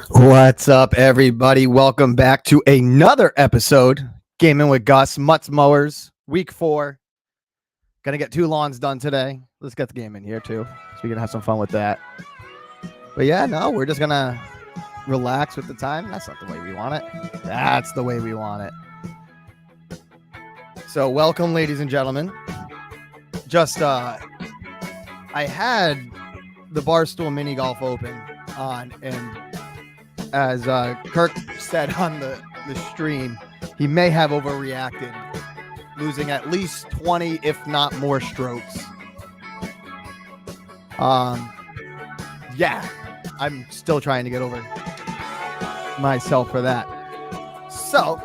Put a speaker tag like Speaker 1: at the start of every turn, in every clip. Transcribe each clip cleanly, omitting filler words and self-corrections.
Speaker 1: What's up, everybody? Welcome back to another episode. Gaming with Gus, Mutts Mowers, week 4. Gonna get 2 lawns done today. Let's get the game in here too, so we can have some fun with that. But yeah, no, we're just gonna relax with the time. That's not the way we want it. That's the way we want it. So welcome, ladies and gentlemen. Just I had the Barstool Mini Golf Open on, and as Kirk said on the stream, he may have overreacted, losing at least 20, if not more, strokes. Yeah, I'm still trying to get over myself for that. So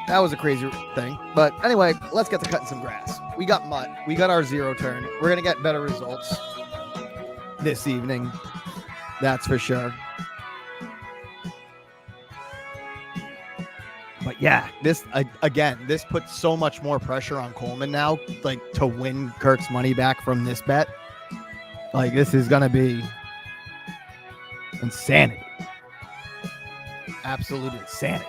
Speaker 1: that was a crazy thing. But anyway, let's get to cutting some grass. We got mutt. We got our 0 turn. We're going to get better results this evening. That's for sure. But yeah, this puts so much more pressure on Coleman now, like to win Kirk's money back from this bet. Like, this is going to be insanity. Absolute insanity.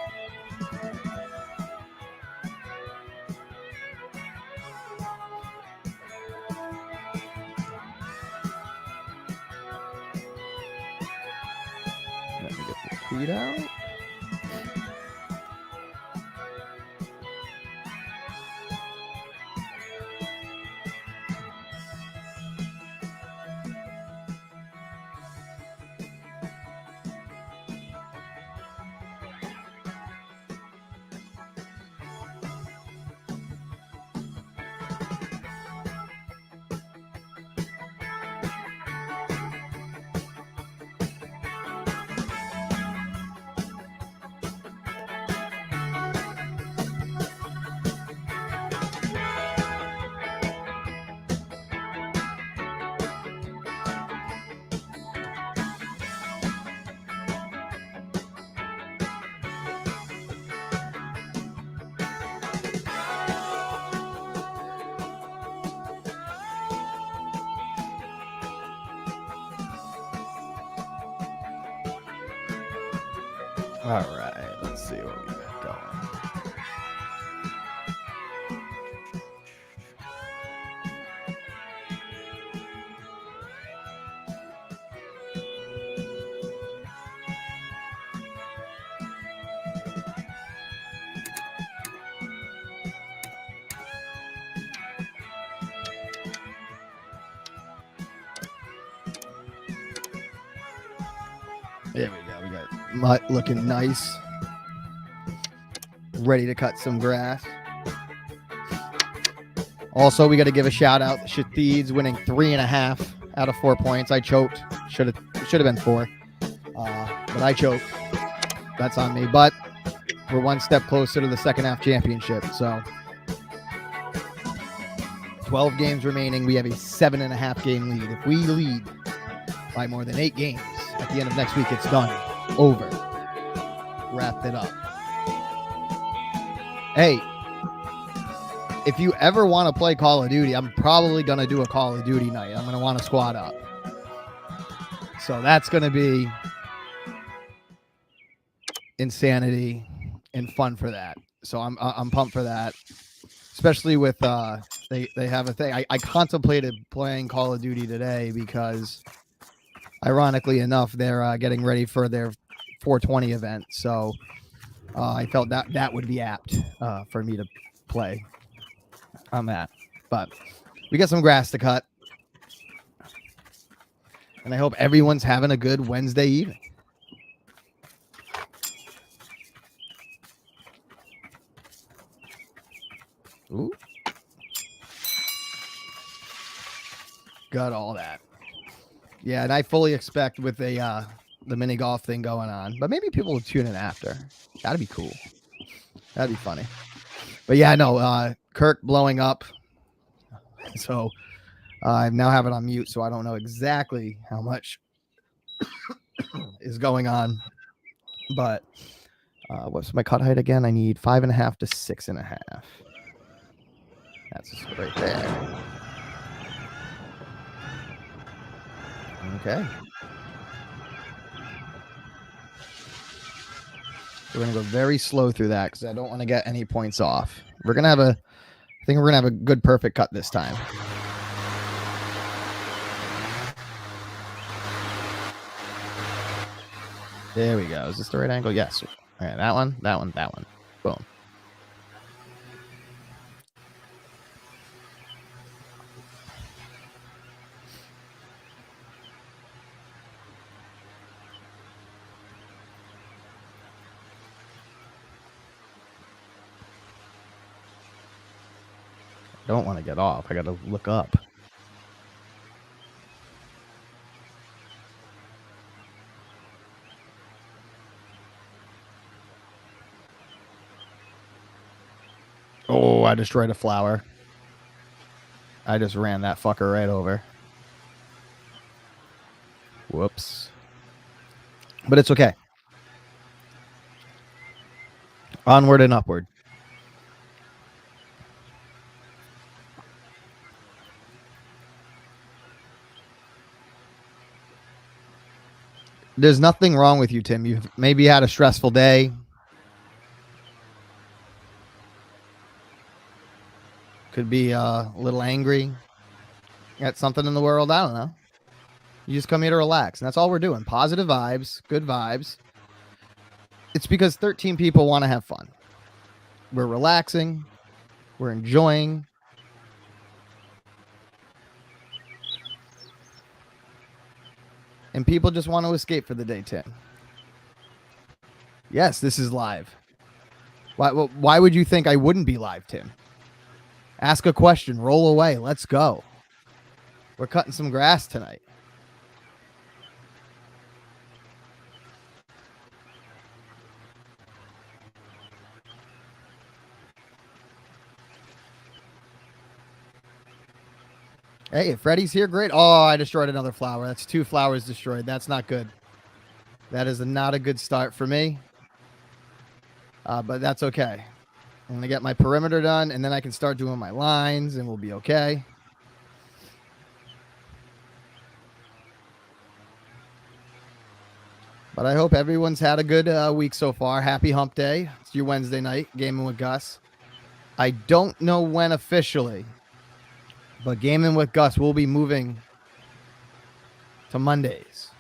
Speaker 1: Let me get the tweet out. All right, let's see what we got going. There we go. We got mutt looking nice. Ready to cut some grass. Also, we got to give a shout out to Shatheed's winning 3.5 out of 4 points. I choked. Should have been 4. But I choked. That's on me. But we're one step closer to the second half championship. So 12 games remaining. We have a 7.5 game lead. If we lead by more than 8 games at the end of next week, it's done. Over. Wrapped it up. Hey, if you ever want to play Call of Duty, I'm probably going to do a Call of Duty night. I'm going to want to squad up. So that's going to be insanity and fun for that. So I'm pumped for that. Especially with they have a thing. I contemplated playing Call of Duty today because, ironically enough, they're getting ready for their 420 event. So I felt that would be apt for me to play on that. But we got some grass to cut. And I hope everyone's having a good Wednesday evening. Ooh. Got all that. Yeah, and I fully expect with the mini golf thing going on, but maybe people will tune in after. That'd be cool. That'd be funny. But yeah, no, Kirk blowing up. So I now have it on mute, so I don't know exactly how much is going on. But what's my cut height again? I need 5.5 to 6.5. That's right there. Okay. We're going to go very slow through that because I don't want to get any points off. We're going to have I think we're going to have a good perfect cut this time. There we go. Is this the right angle? Yes. All right, that one, that one, that one. Boom. I don't want to get off. I got to look up. Oh, I destroyed a flower. I just ran that fucker right over. Whoops. But it's okay. Onward and upward. There's nothing wrong with you, Tim. You've maybe had a stressful day. Could be a little angry at something in the world. I don't know. You just come here to relax, and that's all we're doing. Positive vibes, good vibes. It's because 13 people want to have fun. We're relaxing. We're enjoying. And people just want to escape for the day, Tim. Yes, this is live. Why would you think I wouldn't be live, Tim? Ask a question. Roll away. Let's go. We're cutting some grass tonight. Hey, if Freddy's here, great. Oh, I destroyed another flower. That's 2 flowers destroyed. That's not good. That is not a good start for me. But that's okay. I'm going to get my perimeter done, and then I can start doing my lines, and we'll be okay. But I hope everyone's had a good week so far. Happy hump day. It's your Wednesday night, Gaming with Gus. I don't know when officially, but Gaming with Gus will be moving to Mondays.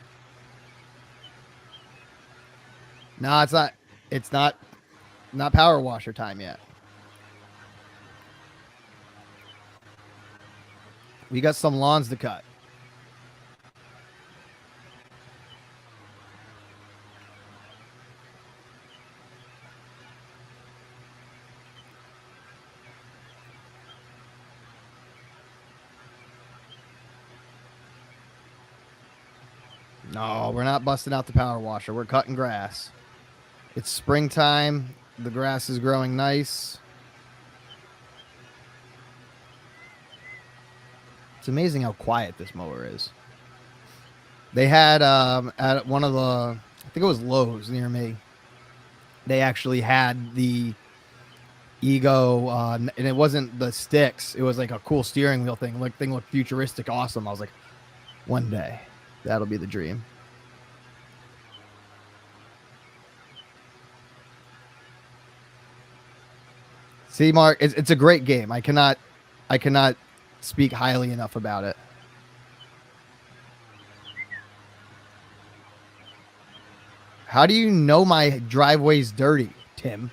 Speaker 1: No, it's not. It's not power washer time yet. We got some lawns to cut. No, we're not busting out the power washer. We're cutting grass. It's springtime. The grass is growing nice. It's amazing how quiet this mower is. They had at one of the, I think it was Lowe's near me, they actually had the Ego, and it wasn't the sticks. It was like a cool steering wheel thing. Like, thing looked futuristic, awesome. I was like, one day, that'll be the dream. See, Mark, it's a great game. I cannot speak highly enough about it. How do you know my driveway's dirty, Tim?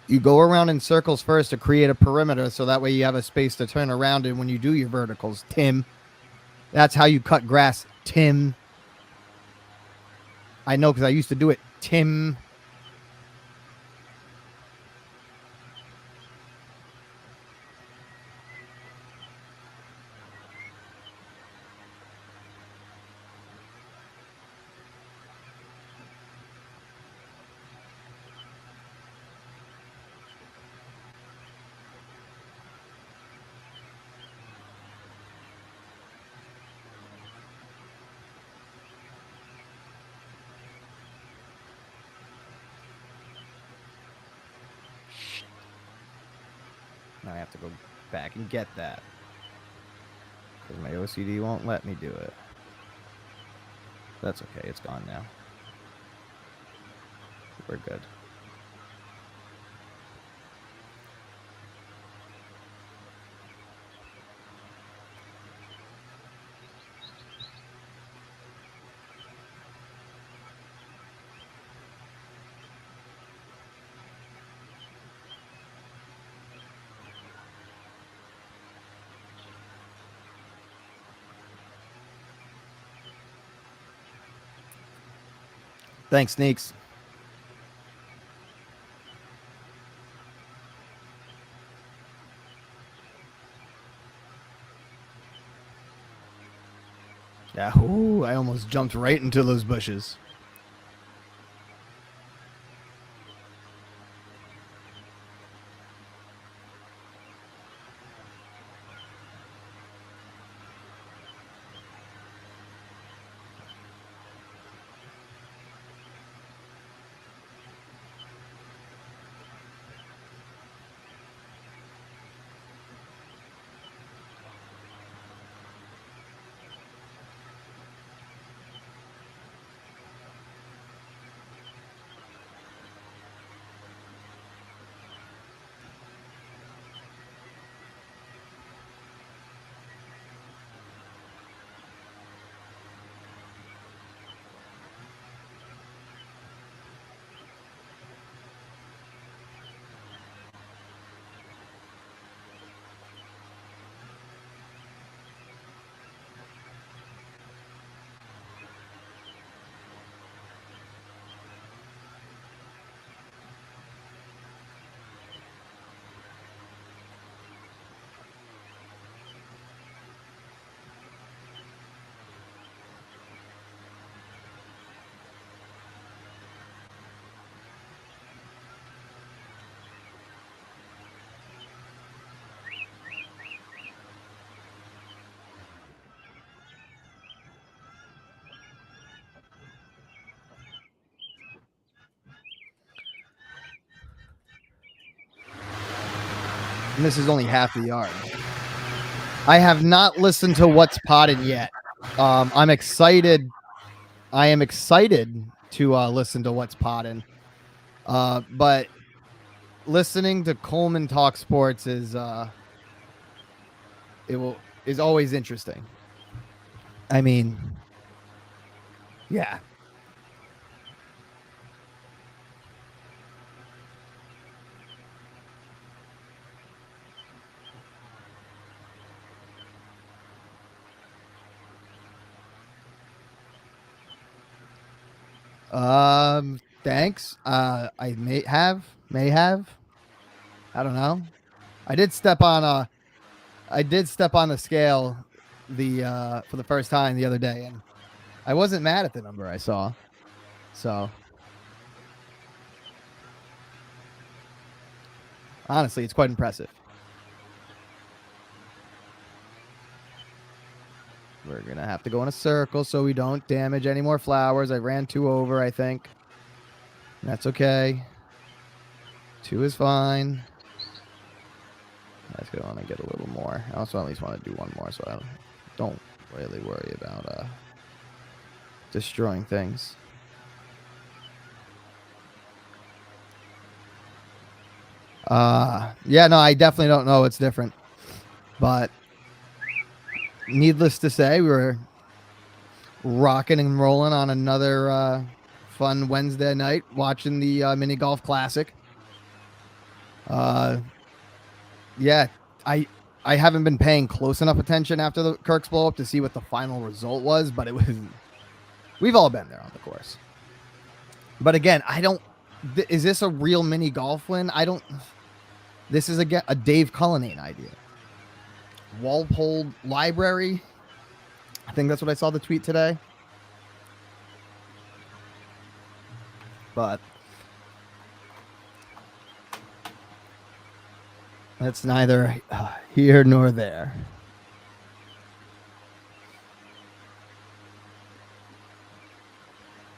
Speaker 1: You go around in circles first to create a perimeter, so that way you have a space to turn around in when you do your verticals, Tim. That's how you cut grass, Tim. I know because I used to do it, Tim. Now I have to go back and get that because my OCD won't let me do it. That's okay. It's gone now. We're good. Thanks, Sneaks. Yeah, ooh, I almost jumped right into those bushes. And this is only half the yard. I have not listened to What's Potted yet. I'm excited. I am excited to listen to What's Potted. But listening to Coleman talk sports is is always interesting. I mean, yeah. Thanks. I may have. I don't know. I did step on the scale for the first time the other day, and I wasn't mad at the number I saw. So honestly, it's quite impressive. We're gonna have to go in a circle so we don't damage any more flowers. I ran 2 over, I think. That's okay. 2 is fine. Let's go on and get a little more. I also at least want to do 1 more, so I don't really worry about destroying things. Yeah, no, I definitely don't know what's different. But needless to say, we were rocking and rolling on another fun Wednesday night watching the Mini Golf Classic. Yeah, I haven't been paying close enough attention after the Kirk's blow up to see what the final result was, but it was. We've all been there on the course. But again, I don't. Is this a real mini golf win? I don't. This is a Dave Cullinane idea. Walpole Library. I think that's what I saw the tweet today. But that's neither here nor there.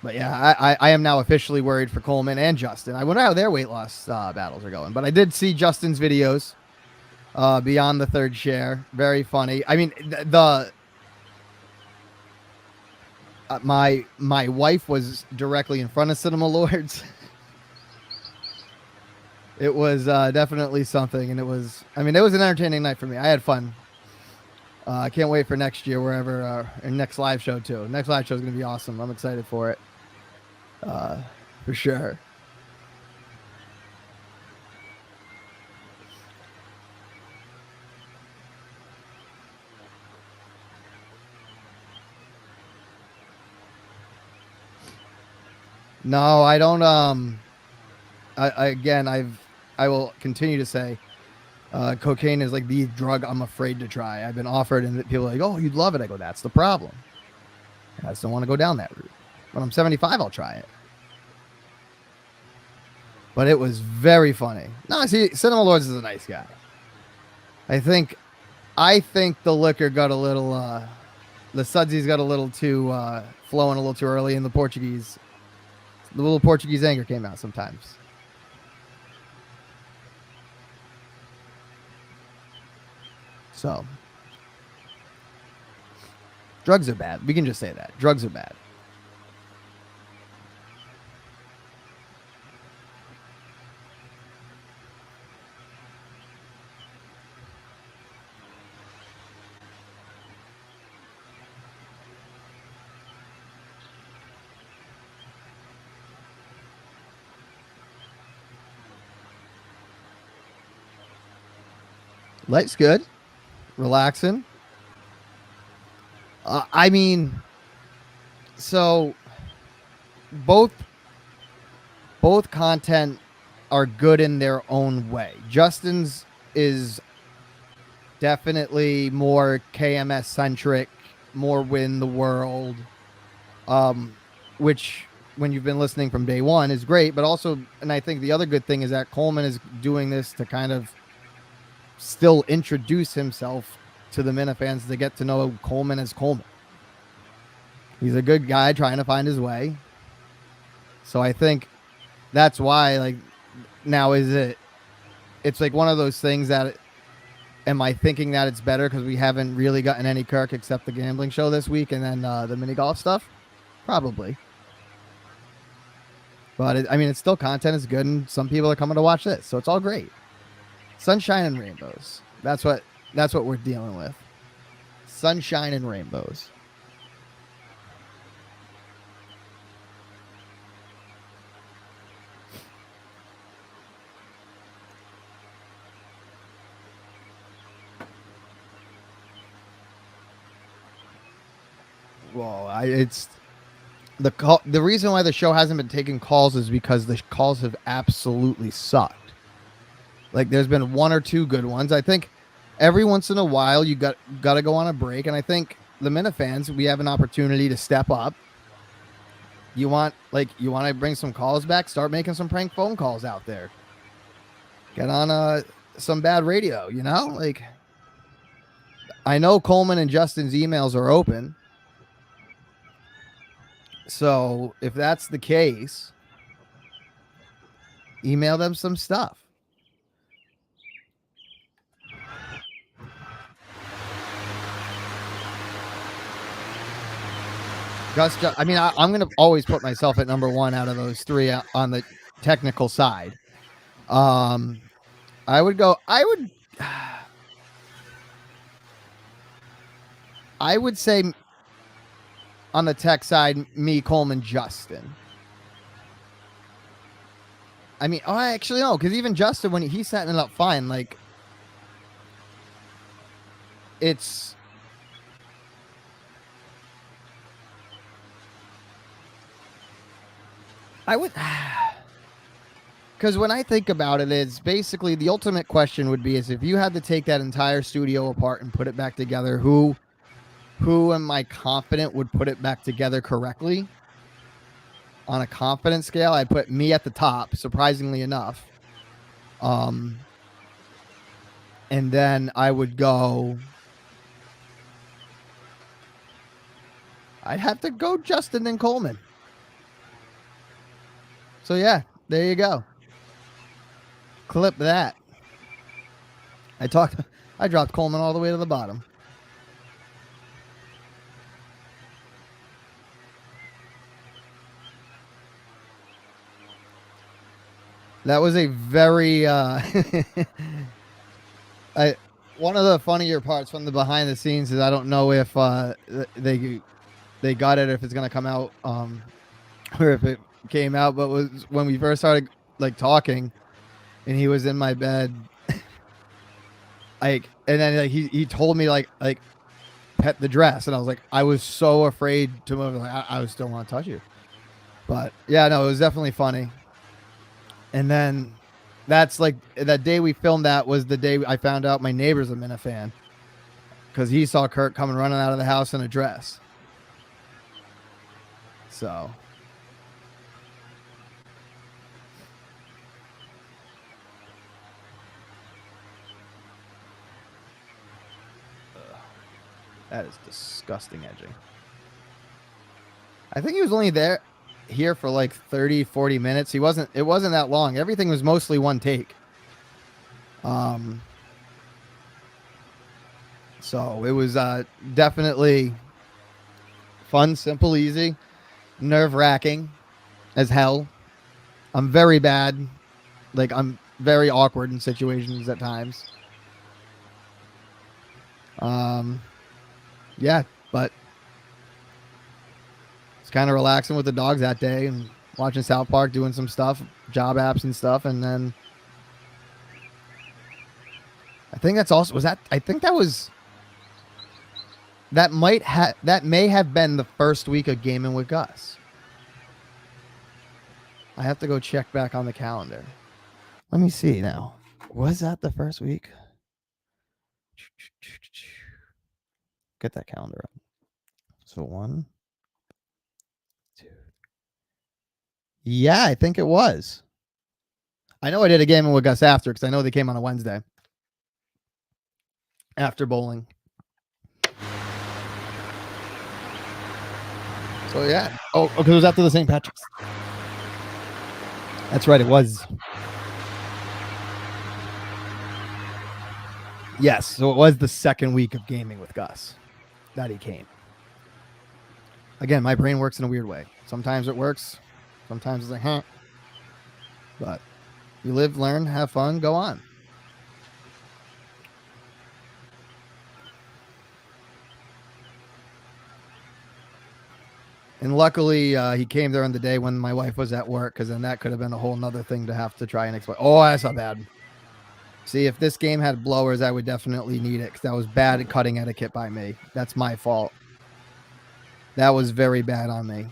Speaker 1: But yeah, I am now officially worried for Coleman and Justin. I wonder how their weight loss battles are going. But I did see Justin's videos beyond the third share. Very funny. I mean, my wife was directly in front of Cinema Lords. It was definitely something, and it was an entertaining night for me. I had fun. I can't wait for next year, wherever, and next live show too. Next live show is going to be awesome. I'm excited for it. For sure. No, I don't. I will continue to say, cocaine is like the drug I'm afraid to try. I've been offered, and people are like, "Oh, you'd love it." I go, "That's the problem. I just don't want to go down that route." When I'm 75, I'll try it. But it was very funny. No, see, Cinema Lords is a nice guy. I think the liquor got a little, the sudsies got a little too flowing a little too early, and the little Portuguese anger came out sometimes. So, drugs are bad. We can just say that. Drugs are bad. Life's good. Relaxing. I mean, so both content are good in their own way. Justin's is definitely more KMS centric, more win the world, which when you've been listening from day one is great. But also, and I think the other good thing is that Coleman is doing this to kind of still introduce himself to the Minifans to get to know Coleman as Coleman. He's a good guy trying to find his way. So I think that's why, like, now it's like one of those things that, am I thinking that it's better because we haven't really gotten any Kirk except the gambling show this week and then the mini golf stuff? Probably. But it's still content is good, and some people are coming to watch this, so it's all great. Sunshine and rainbows. That's what we're dealing with. Sunshine and rainbows. Well, the reason why the show hasn't been taking calls is because the calls have absolutely sucked. Like, there's been one or two good ones. I think every once in a while you got to go on a break, and I think the Minifans, we have an opportunity to step up. You want to bring some calls back? Start making some prank phone calls out there. Get on some bad radio, you know? Like, I know Coleman and Justin's emails are open. So if that's the case, email them some stuff. Gus, I'm going to always put myself at number one out of those three on the technical side. I would say on the tech side, me, Coleman, Justin. I mean, oh, actually no, because even Justin, when he's setting it up fine, like it's. I would. Because when I think about it, it's basically the ultimate question would be is if you had to take that entire studio apart and put it back together, who am I confident would put it back together correctly? On a confidence scale, I'd put me at the top, surprisingly enough. And then I would go. I'd have to go Justin and Coleman. So yeah, there you go. Clip that. I dropped Coleman all the way to the bottom. That was a very one of the funnier parts from the behind the scenes is I don't know if they got it, if it's gonna come out or if it came out, but was when we first started like talking and he was in my bed like, and then like he told me like pet the dress, and I was like, I was so afraid to move, like I still want to touch you, but yeah, no, it was definitely funny. And then that's like that day we filmed, that was the day I found out my neighbor's a Minihane fan because he saw Kirk coming running out of the house in a dress. So that is disgusting edging. I think he was only here for like 30-40 minutes. It wasn't that long. Everything was mostly one take. So it was definitely fun, simple, easy, nerve-wracking as hell. I'm very bad. Like, I'm very awkward in situations at times. Yeah, but it's kind of relaxing with the dogs that day and watching South Park, doing some stuff, job apps and stuff, and then I think that's also I think that may have been the first week of Gaming with Gus. I have to go check back on the calendar. Let me see now. Was that the first week? Get that calendar up. So 1, 2. Yeah, I think it was. I know I did a Gaming with Gus after because I know they came on a Wednesday after bowling. So yeah. Oh, okay. It was after the St. Patrick's. That's right. It was. Yes. So it was the second week of Gaming with Gus that he came. Again, my brain works in a weird way. Sometimes it works. Sometimes it's like, huh. But you live, learn, have fun, go on. And luckily, he came during the day when my wife was at work, because then that could have been a whole nother thing to have to try and explain. Oh, that's not bad. See, if this game had blowers, I would definitely need it, because that was bad cutting etiquette by me. That's my fault. That was very bad on me.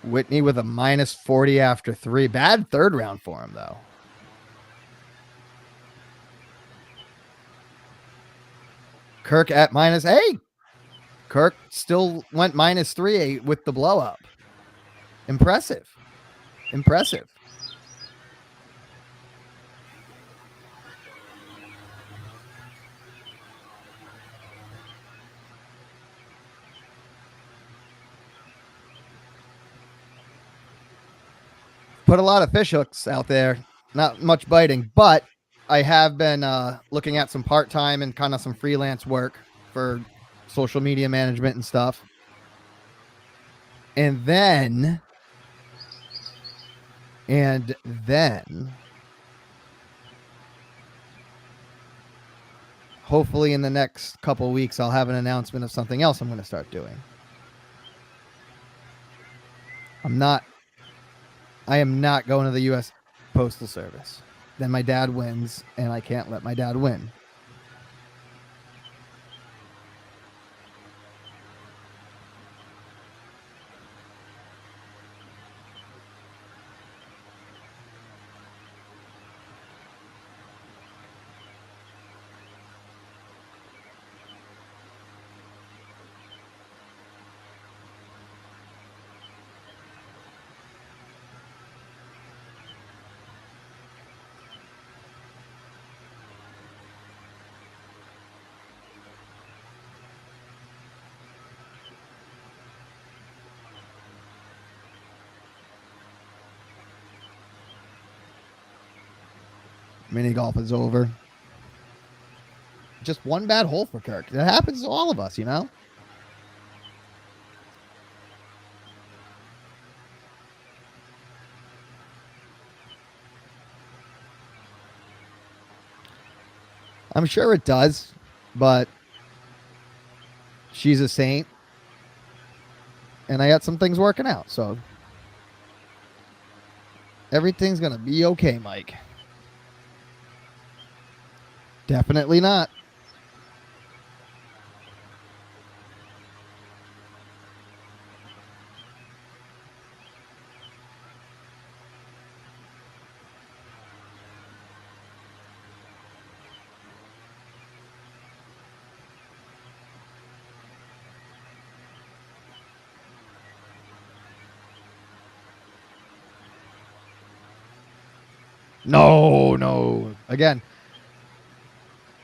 Speaker 1: Whitney with a -40 after 3. Bad third round for him, though. Kirk at -8. Kirk still went -3 with the blow up. Impressive. Impressive. Put a lot of fish hooks out there. Not much biting, but I have been looking at some part-time and kind of some freelance work for social media management and stuff. And then hopefully in the next couple weeks, I'll have an announcement of something else I'm going to start doing. I am not going to the U.S. Postal Service. Then my dad wins, and I can't let my dad win. Mini golf is over. Just one bad hole for Kirk. That happens to all of us, you know? I'm sure it does, but she's a saint. And I got some things working out, so everything's going to be okay, Mike. Definitely not. No. Again,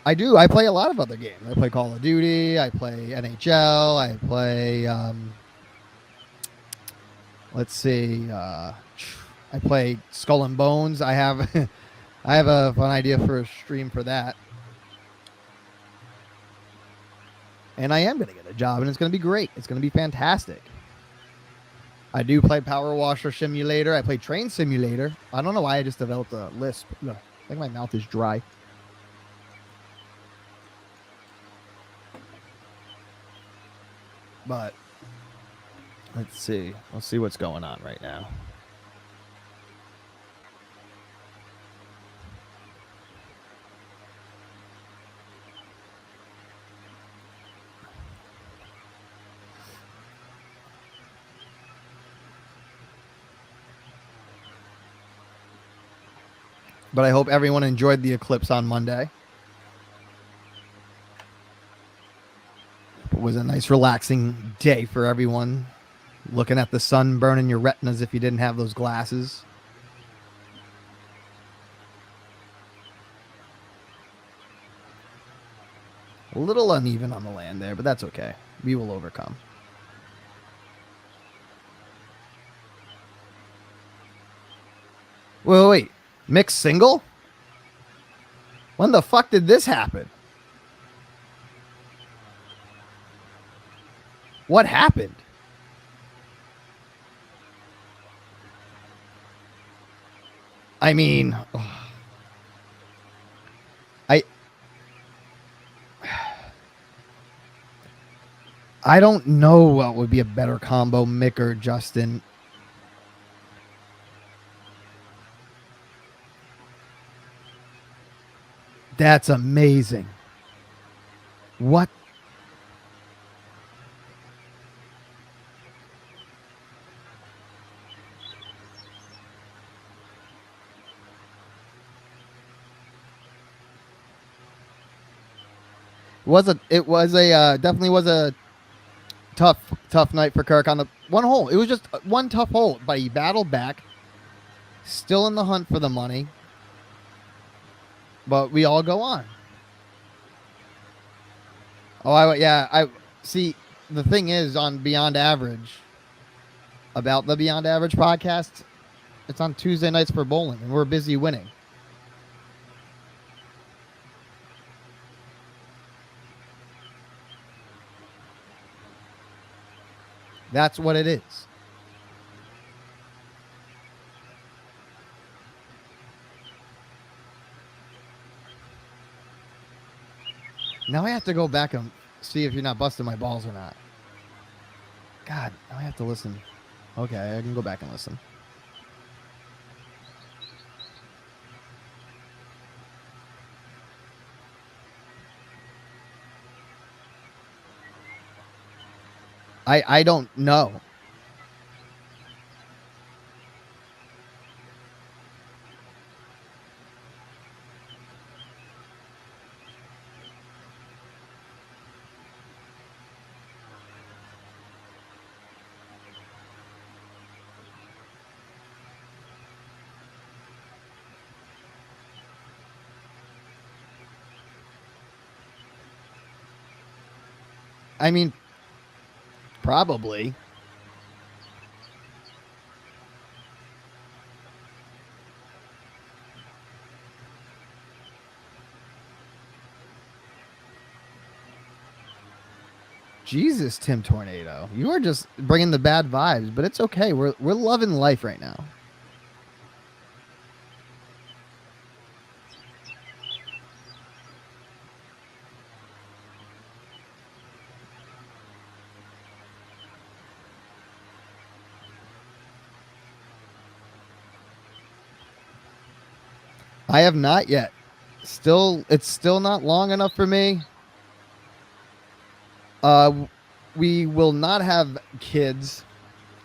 Speaker 1: I do. I play a lot of other games. I play Call of Duty. I play NHL. I play, let's see, I play Skull and Bones. I have I have a fun idea for a stream for that. And I am going to get a job, and it's going to be great. It's going to be fantastic. I do play Power Washer Simulator. I play Train Simulator. I don't know why I just developed a lisp. I think my mouth is dry. But let's see. Let's see what's going on right now. But I hope everyone enjoyed the eclipse on Monday. It was a nice, relaxing day for everyone. Looking at the sun burning your retinas if you didn't have those glasses. A little uneven on the land there, but that's okay. We will overcome. Wait. Mixed single? When the fuck did this happen? What happened? I mean, I don't know what would be a better combo, Mick or Justin. That's amazing. What? Definitely was a tough night for Kirk on the one hole. It was just one tough hole, but he battled back. Still in the hunt for the money. But we all go on. I see. The thing is, on Beyond Average, about the Beyond Average podcast, it's on Tuesday nights for bowling, and we're busy winning. That's what it is. Now I have to go back and see if you're not busting my balls or not. God, now I have to listen. Okay, I can go back and listen. I don't know. I mean, probably. Jesus, Tim Tornado, you are just bringing the bad vibes, but it's okay. We're loving life right now. I have not yet. It's still not long enough for me. We will not have kids,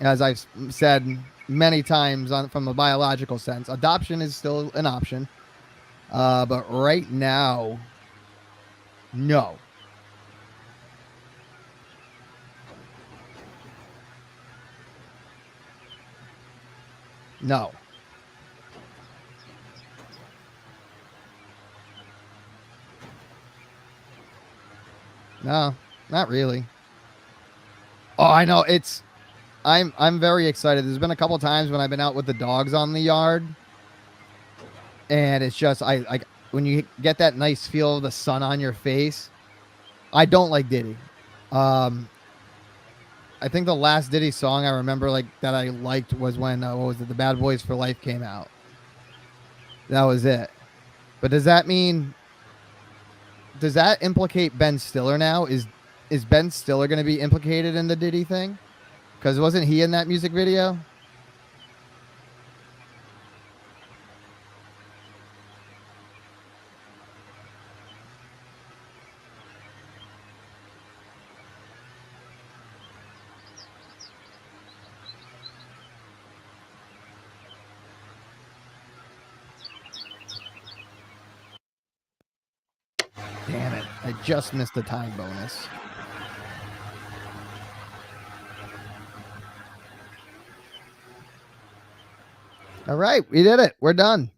Speaker 1: as I've said many times from a biological sense. Adoption is still an option, but right now, no. No. No, not really. Oh, I know. I'm very excited. There's been a couple times when I've been out with the dogs on the yard, and it's just I like when you get that nice feel of the sun on your face. I don't like Diddy. I think the last Diddy song I remember like that I liked was when what was it? The Bad Boys for Life came out. That was it. But does that implicate Ben Stiller now? Is Ben Stiller going to be implicated in the Diddy thing? Because wasn't he in that music video? Damn it. I just missed the time bonus. All right, we did it. We're done.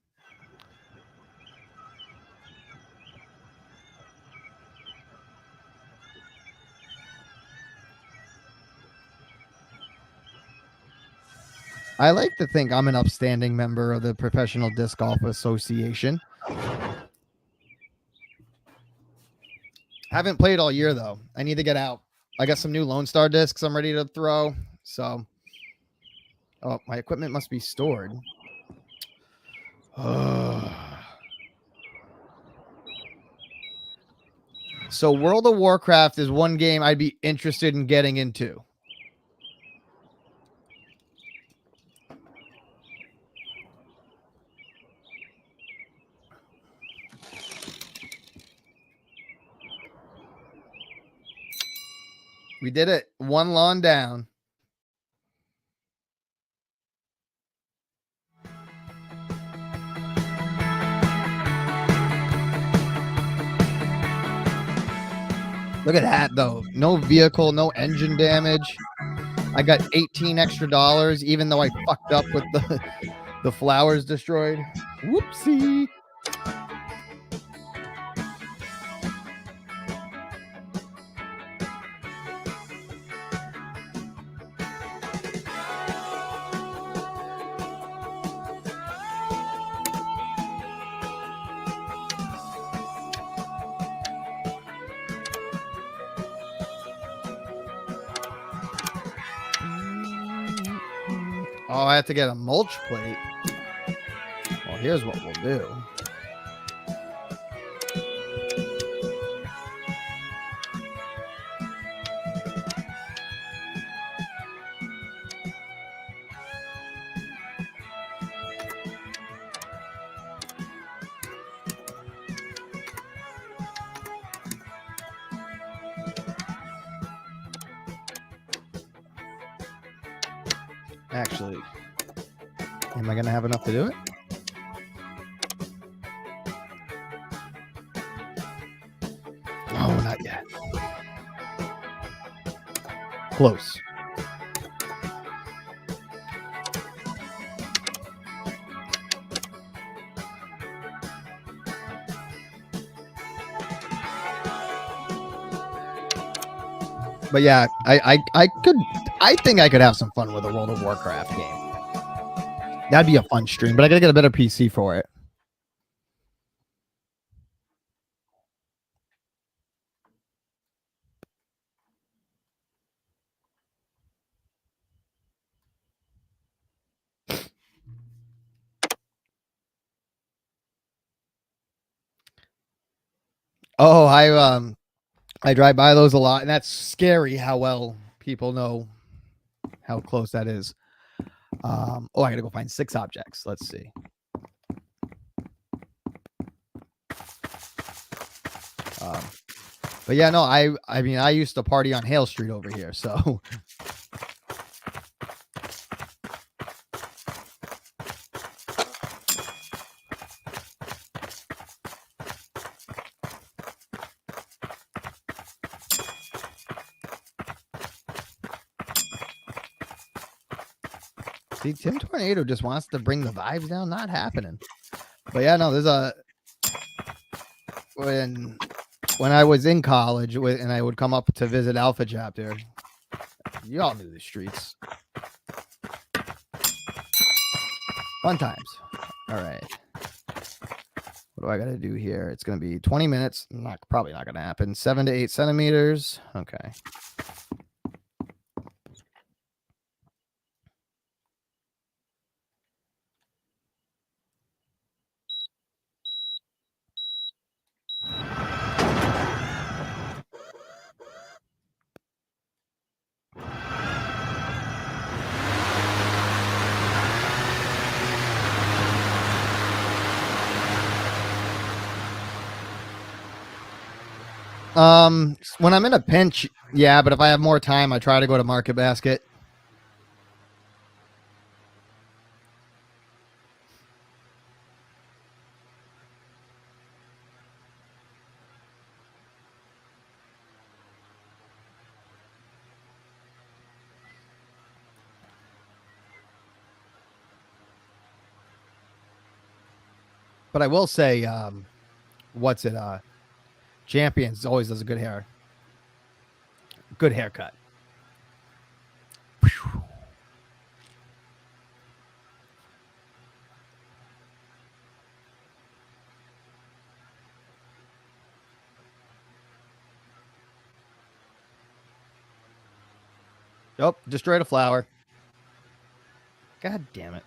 Speaker 1: I like to think I'm an upstanding member of the Professional Disc Golf Association. Haven't played all year though. I need to get out. I got some new Lone Star discs I'm ready to throw. So, oh, my equipment must be stored. So, World of Warcraft is one game I'd be interested in getting into. We did it. One lawn down. Look at that, though. No vehicle, no engine damage. I got $18 extra, even though I fucked up with the flowers destroyed. Whoopsie. Oh, I have to get a mulch plate. Well, here's what we'll do. Actually, am I going to have enough to do it? Oh, not yet. Close. But yeah, I think I could have some fun with a World of Warcraft game. That'd be a fun stream, but I gotta get a better PC for it. Oh, I drive by those a lot, and that's scary how well people know how close that is. I gotta go find 6 objects. Let's see. But yeah, no, I mean I used to party on Hale Street over here, so see, Tim Tornado just wants to bring the vibes down. Not happening. But yeah, no, there's a when I was in college and I would come up to visit Alpha Chapter, you all knew the streets. Fun times. All right. What do I got to do here? It's going to be 20 minutes. Probably not going to happen. 7 to 8 centimeters. Okay. When I'm in a pinch, yeah, but if I have more time, I try to go to Market Basket. But I will say, what's it? Champions always does a good haircut. Oh, destroyed a flower. God damn it.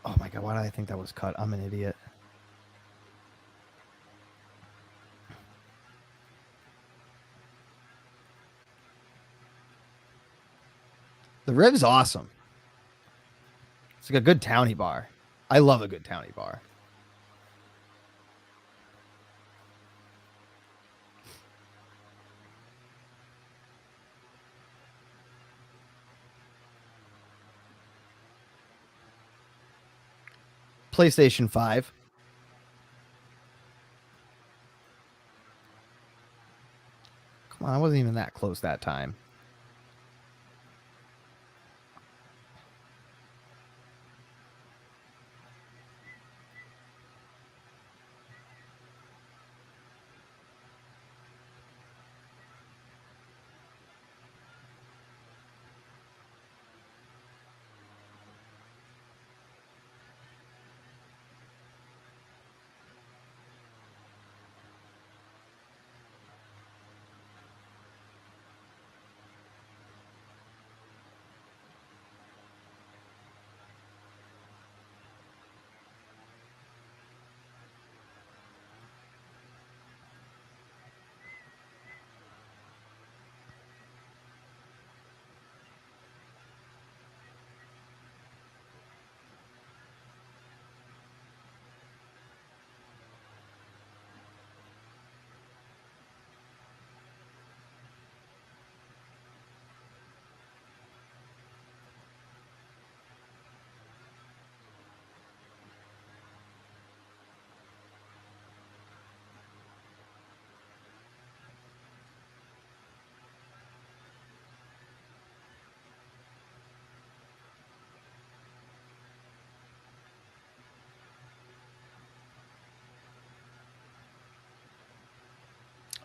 Speaker 1: Oh my god, why did I think that was cut? I'm an idiot. The Riv's awesome. It's like a good towny bar. I love a good towny bar. PlayStation 5. Come on, I wasn't even that close that time.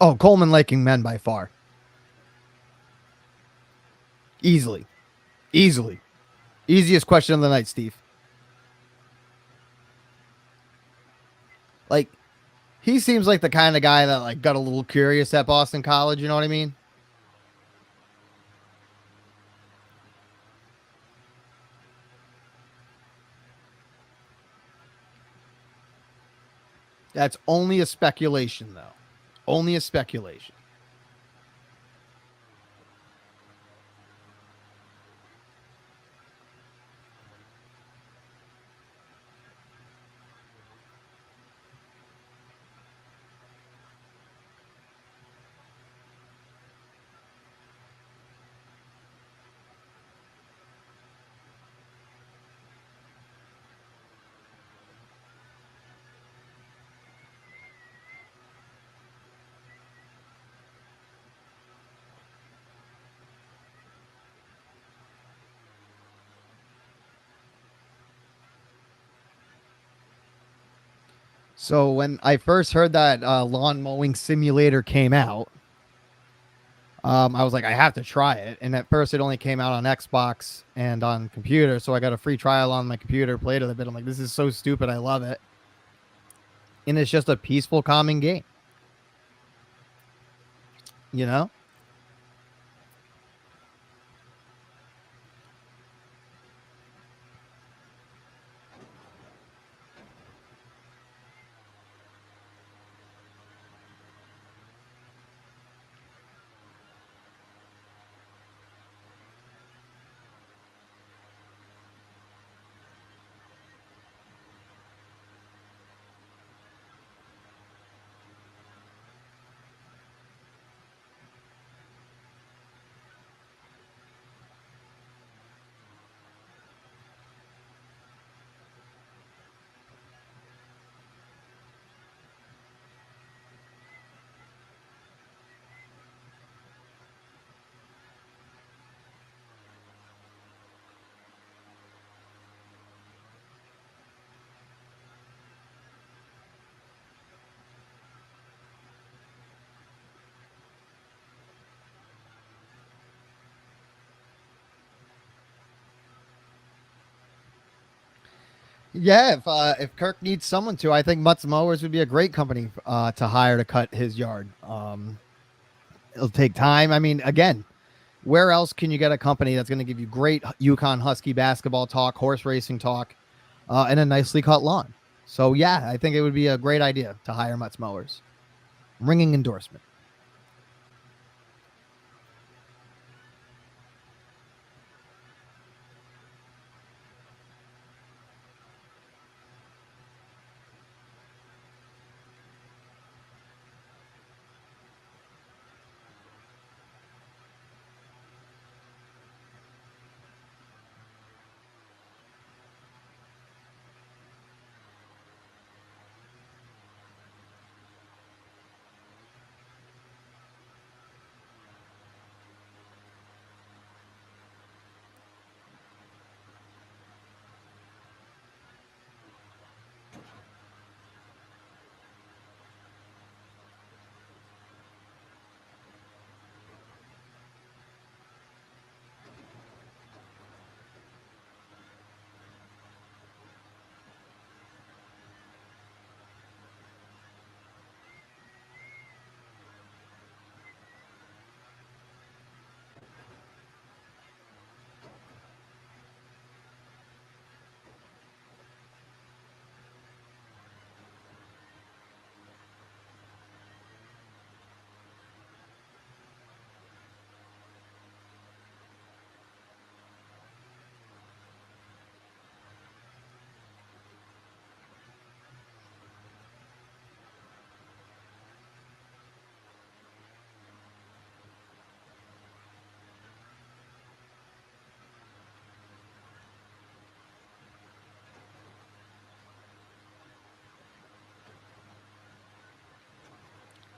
Speaker 1: Oh, Coleman liking men by far. Easily. Easiest question of the night, Steve. Like, he seems like the kind of guy that like got a little curious at Boston College. You know what I mean? That's only a speculation, though. Only a speculation. So when I first heard that lawn mowing simulator came out, I was like, I have to try it. And at first, it only came out on Xbox and on computer, so I got a free trial on my computer, played it a bit. I'm like, this is so stupid. I love it, and it's just a peaceful, calming game. You know? Yeah, if Kirk needs someone to, I think Mutz Mowers would be a great company to hire to cut his yard. It'll take time. I mean, again, where else can you get a company that's going to give you great Yukon Husky basketball talk, horse racing talk, and a nicely cut lawn? So yeah, I think it would be a great idea to hire Mutz Mowers. Ringing endorsement.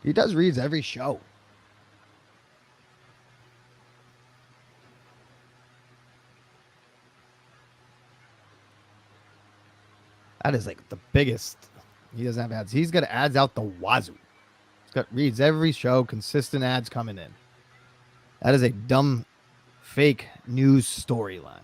Speaker 1: He does reads every show. That is like the biggest. He doesn't have ads. He's got ads out the wazoo. Got reads every show, consistent ads coming in. That is a dumb, fake news storyline.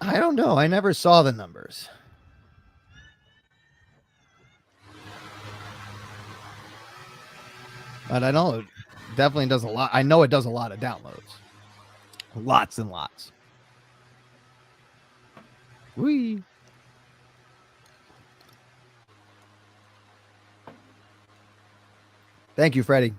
Speaker 1: I don't know. I never saw the numbers. But I know it definitely does a lot. I know it does a lot of downloads. Lots and lots. Whee. Thank you, Freddie.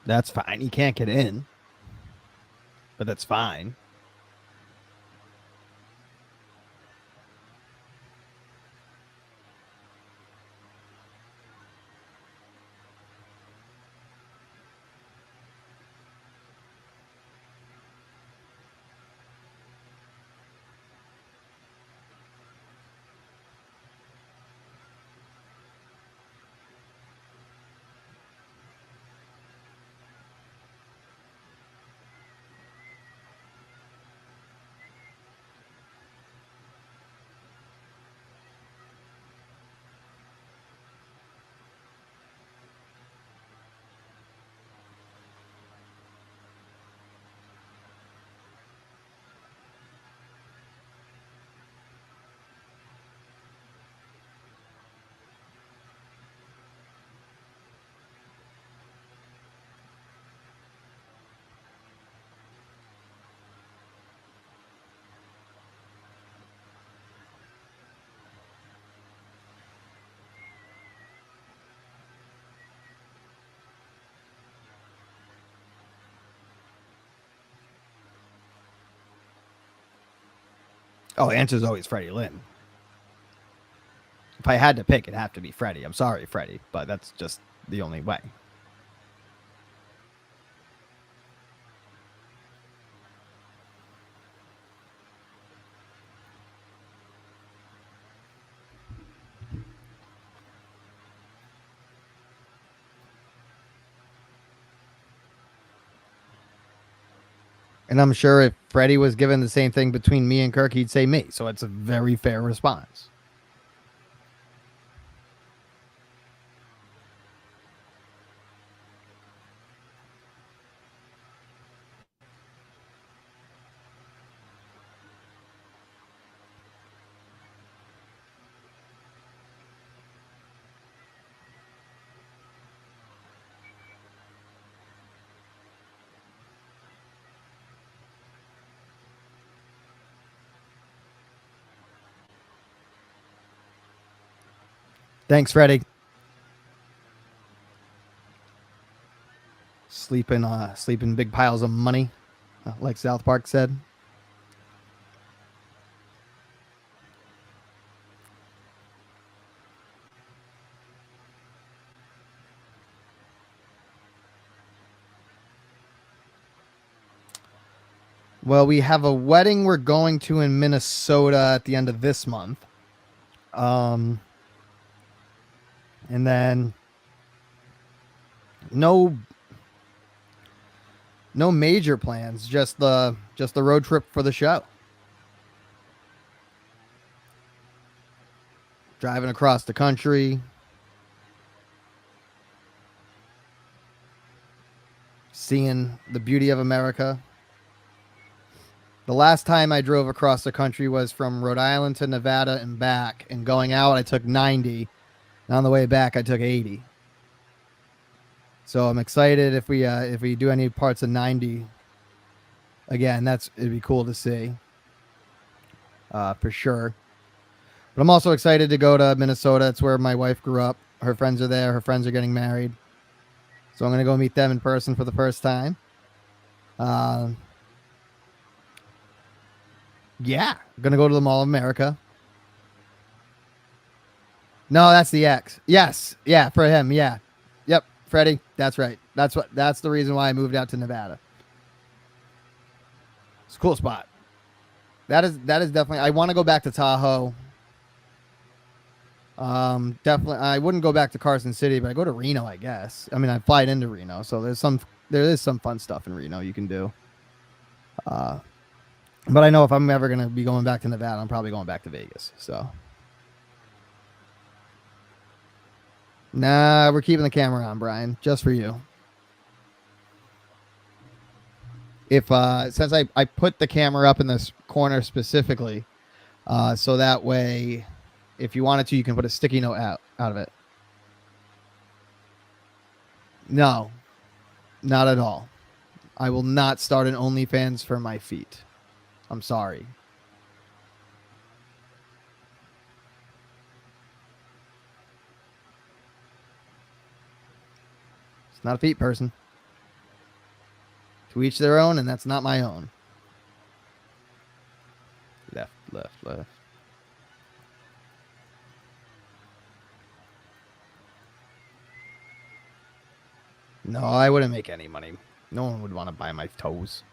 Speaker 1: That's fine. He can't get in, but that's fine. Oh, the answer is always Freddie Lynn. If I had to pick, it'd have to be Freddie. I'm sorry, Freddie, but that's just the only way. And I'm sure if Freddie was given the same thing between me and Kirk, he'd say me. So it's a very fair response. Thanks, Freddie. Sleeping big piles of money, like South Park said. Well, we have a wedding we're going to in Minnesota at the end of this month. And then no major plans, just the road trip for the show. Driving across the country. Seeing the beauty of America. The last time I drove across the country was from Rhode Island to Nevada and back. And going out, I took 90. And on the way back, I took 80. So I'm excited if we do any parts of 90 again. It'd be cool to see, for sure. But I'm also excited to go to Minnesota. It's where my wife grew up. Her friends are there. Her friends are getting married, so I'm gonna go meet them in person for the first time. Yeah, I'm gonna go to the Mall of America. No, that's the ex. Yes, yeah, for him. Yeah, yep, Freddie. That's right. That's the reason why I moved out to Nevada. It's a cool spot. That is definitely. I want to go back to Tahoe. Definitely. I wouldn't go back to Carson City, but I go to Reno, I guess. I mean, I fly into Reno, so there is some fun stuff in Reno you can do. But I know if I'm ever gonna be going back to Nevada, I'm probably going back to Vegas. So, nah, we're keeping the camera on, Brian, just for you. If since I put the camera up in this corner specifically, so that way, if you wanted to, you can put a sticky note out of it. No, not at all. I will not start an OnlyFans for my feet. I'm sorry. It's not a feet person. To each their own, and that's not my own. Left, left, left. No, I wouldn't make any money. No one would want to buy my toes.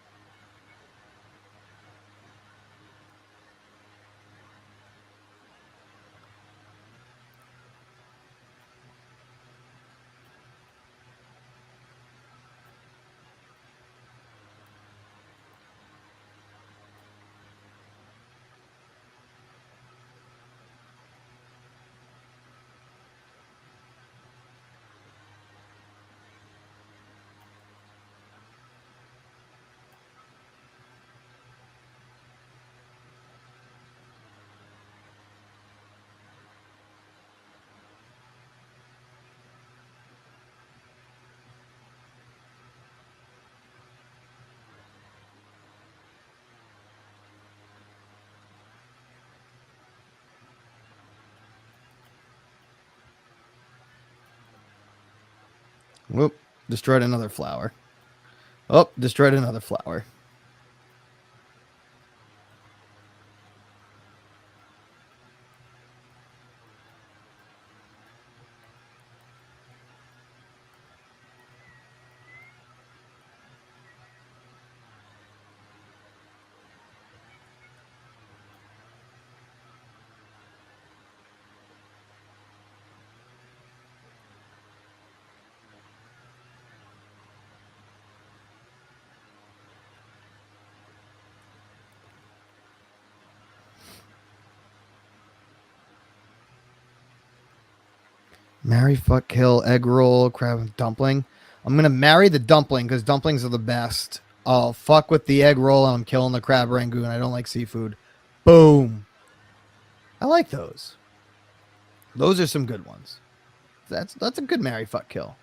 Speaker 1: Whoop. Destroyed another flower. Oh, destroyed another flower. Marry, fuck, kill, egg roll, crab, dumpling. I'm going to marry the dumpling because dumplings are the best. I'll fuck with the egg roll and I'm killing the crab rangoon. I don't like seafood. Boom. I like those. Those are some good ones. That's a good marry, fuck, kill.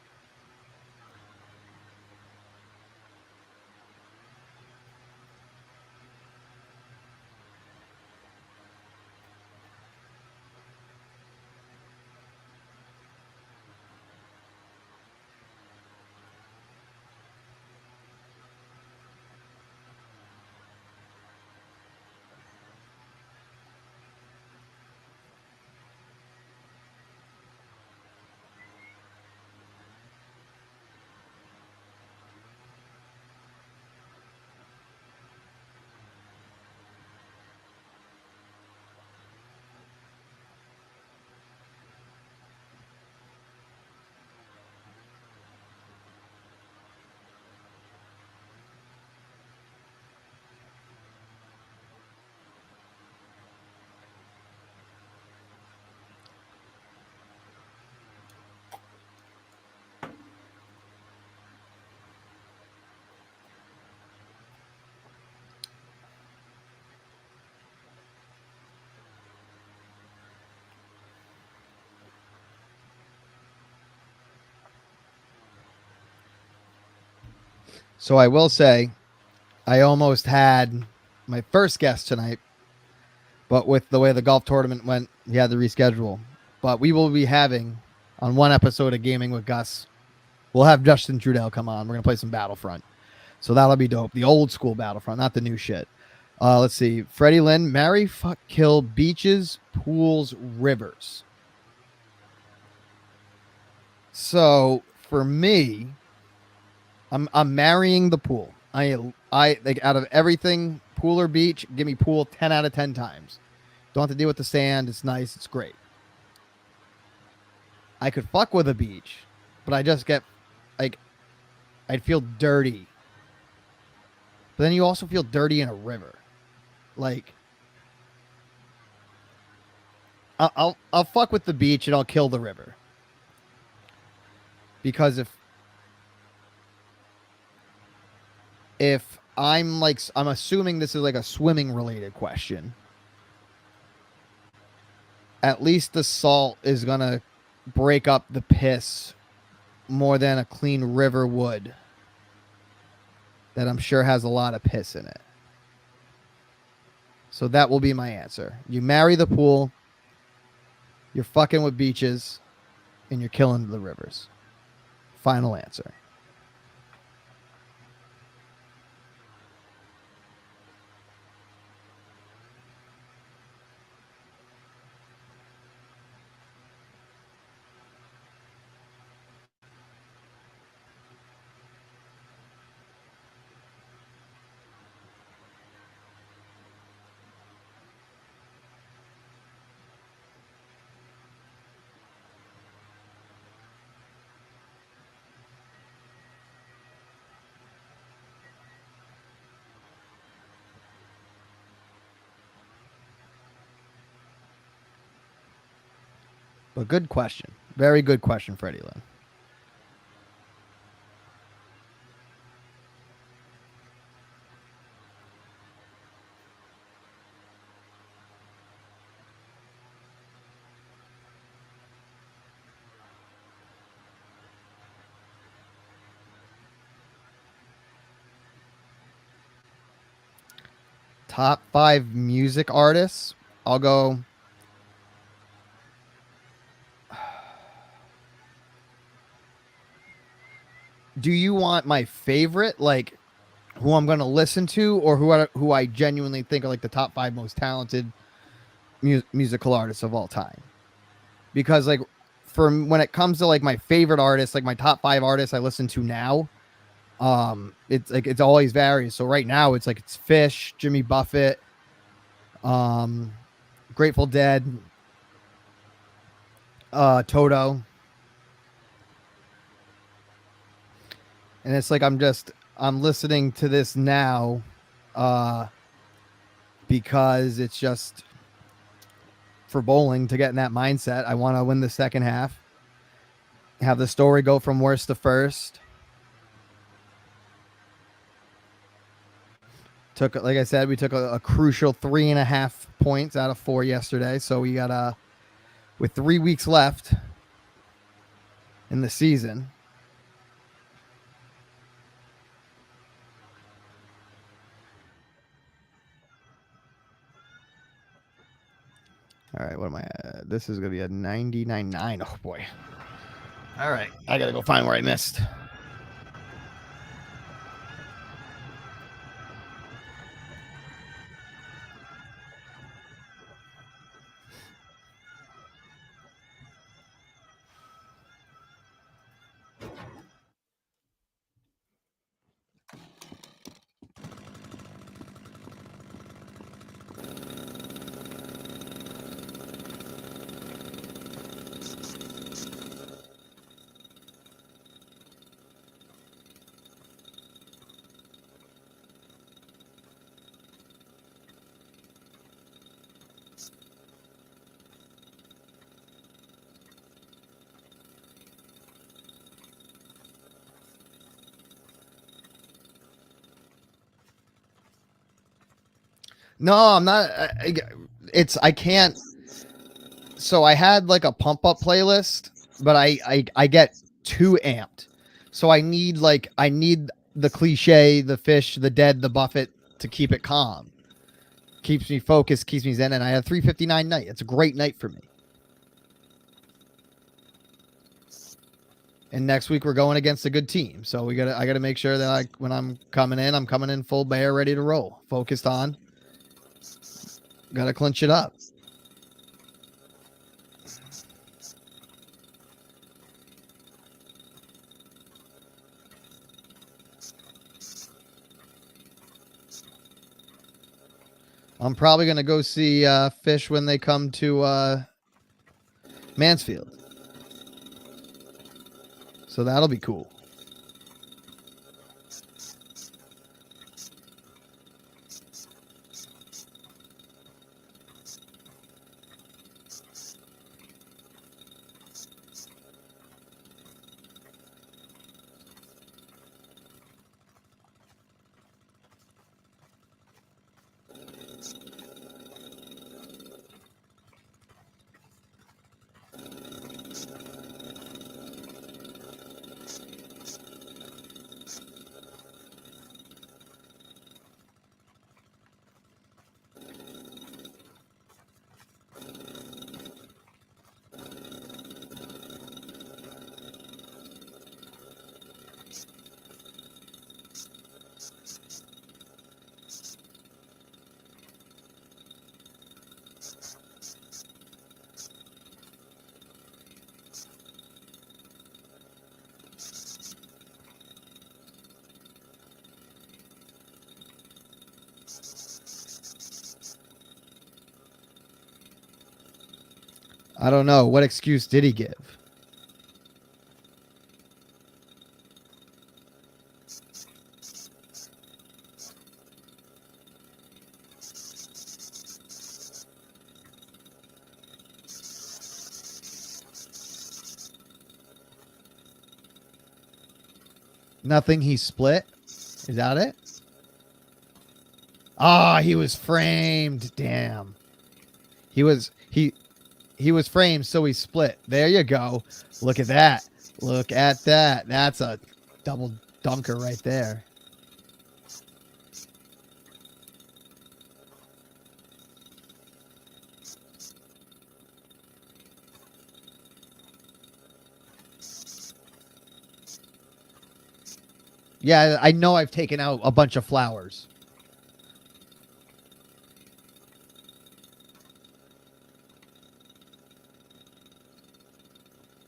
Speaker 1: So I will say, I almost had my first guest tonight, but with the way the golf tournament went, he had to reschedule. But we will be having on one episode of Gaming with Gus, we'll have Justin Trudell come on. We're gonna play some Battlefront, so that'll be dope. The old school Battlefront, not the new shit. Let's see. Freddie Lynn, marry, fuck, kill, beaches, pools, rivers. So for me, I'm marrying the pool. I like out of everything, pool or beach, give me pool 10 out of 10 times. Don't have to deal with the sand. It's nice. It's great. I could fuck with a beach, but I just get like I'd feel dirty. But then you also feel dirty in a river. Like I'll fuck with the beach and I'll kill the river. Because if I'm assuming this is like a swimming related question, at least the salt is going to break up the piss more than a clean river would that I'm sure has a lot of piss in it. So that will be my answer. You marry the pool, you're fucking with beaches, and you're killing the rivers. Final answer. But good question. Very good question, Freddie Lynn. Top 5 music artists. I'll go. Do you want my favorite, like who I'm going to listen to, or who I genuinely think are like the top 5 most talented musical artists of all time? Because like for when it comes to like my favorite artists, like my top 5 artists I listen to now, it's like it's always varies. So right now it's like it's Fish, Jimmy Buffett, Grateful Dead, Toto. And it's like I'm listening to this now because it's just for bowling to get in that mindset. I want to win the second half, have the story go from worst to first. Like I said, we took a crucial 3.5 points out of 4 yesterday. So we got with 3 weeks left in the season. All right, what am I at? This is going to be a 99.9. Oh, boy. All right, I got to go find where I missed. No, I'm not. I can't. So I had like a pump up playlist, but I get too amped. So I need the cliche, the fish, the dead, the buffet to keep it calm. Keeps me focused, keeps me zen, and I have 359 night. It's a great night for me. And next week we're going against a good team. So I gotta make sure that when I'm coming in full bear, ready to roll. Focused on. Gotta clinch it up. I'm probably gonna go see Fish when they come to Mansfield. So that'll be cool. I don't know. What excuse did he give? Nothing. He split. Is that it? Ah, he was framed. Damn. He was framed, so he split. There you go. Look at that. Look at that. That's a double dunker right there. Yeah, I know I've taken out a bunch of flowers.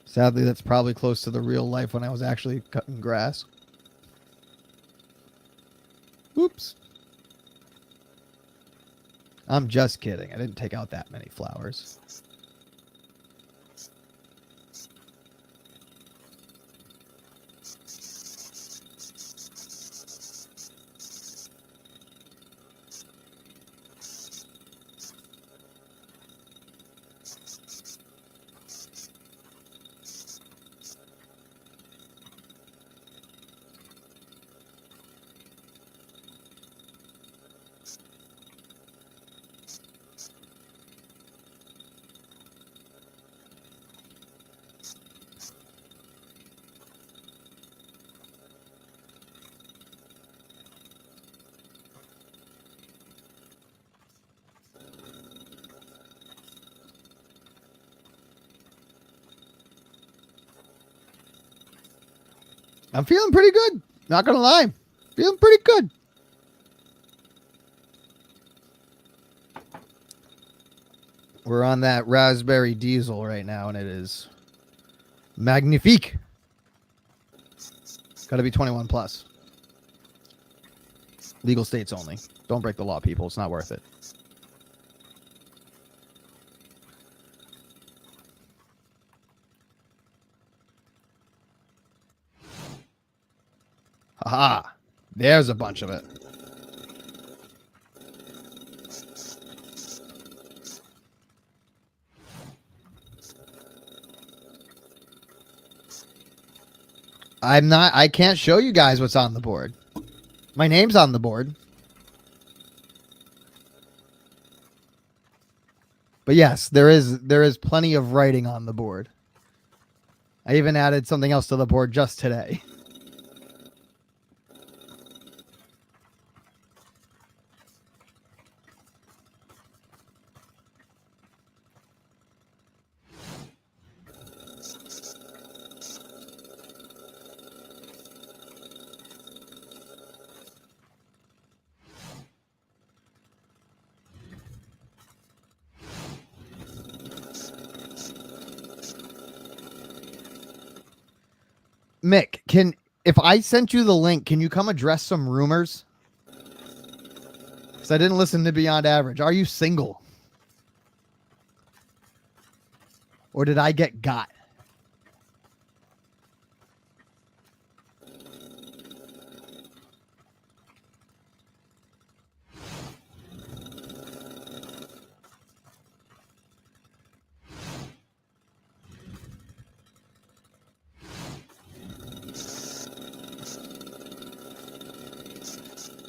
Speaker 1: Sadly, that's probably close to the real life when I was actually cutting grass. Oops. I'm just kidding. I didn't take out that many flowers. I'm feeling pretty good. Not gonna lie. Feeling pretty good. We're on that raspberry diesel right now, and it is magnifique. Gotta be 21 plus. Legal states only. Don't break the law, people. It's not worth it. Aha. There's a bunch of it. I can't show you guys what's on the board. My name's on the board. But yes, there is plenty of writing on the board. I even added something else to the board just today. if I sent you the link, can you come address some rumors? Because I didn't listen to Beyond Average. Are you single? Or did I get got?